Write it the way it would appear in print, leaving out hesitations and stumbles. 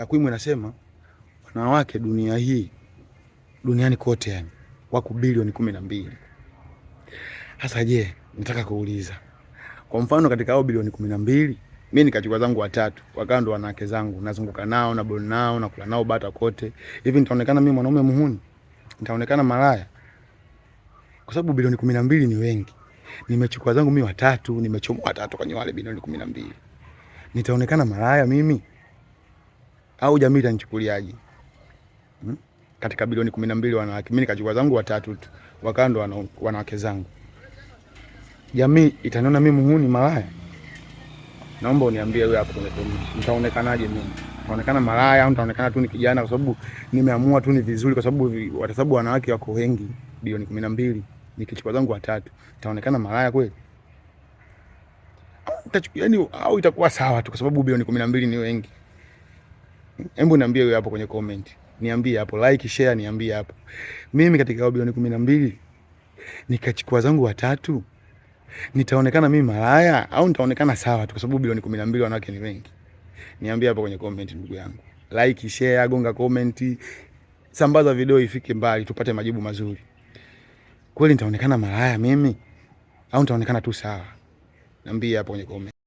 Takwimu inasema wanawake duniani kote yani wako bilioni 12. Sasa je, nataka kuuliza, kwa mfano katika hao bilioni 12, mimi nikachukua zangu watatu, wakawa ndo wanawake zangu, nazunguka nao na bol nao na kula nao bata kote, hivi nitaonekana mimi mwanaume muhuni? Nitaonekana malaya? Kwa sababu bilioni 12 ni wengi. Nimechukua zangu mimi watatu, nimechomoa watatu kwenye wale bilioni 12. Nitaonekana malaya mimi? Au jamii itanichukuliaje? Katika bilioni 12 wanawake, mimi nikachukua zangu watatu tu, wakawa ndo wanawake zangu. Jamii itaniona mimi muhuni, malaya? Naomba uniambie wewe hapo kwenye comment. Nitaonekanaje mimi? Nitaonekana malaya au nitaonekana tu ni kijana kwa sababu nimeamua tu ni vizuri, kwa sababu wanawake wako wengi bilioni 12, nikichukua zangu watatu, nitaonekana malaya kweli? Yaani au itakuwa sawa tu kwa sababu bilioni 12 ni wengi? Hebu niambie wewe hapo kwenye comment. Niambie hapo, like, share, niambie hapo. Mimi katika bilioni 12 nikachukua zangu watatu, nitaonekana mimi malaya au nitaonekana sawa tu kwa sababu bilioni 12 wanawake ni wengi? Niambie hapo kwenye comment ndugu yangu. Like, share, gonga comment, sambaza video ifike mbali tupate majibu mazuri. Kweli nitaonekana malaya mimi au nitaonekana tu sawa? Niambie hapo kwenye comment.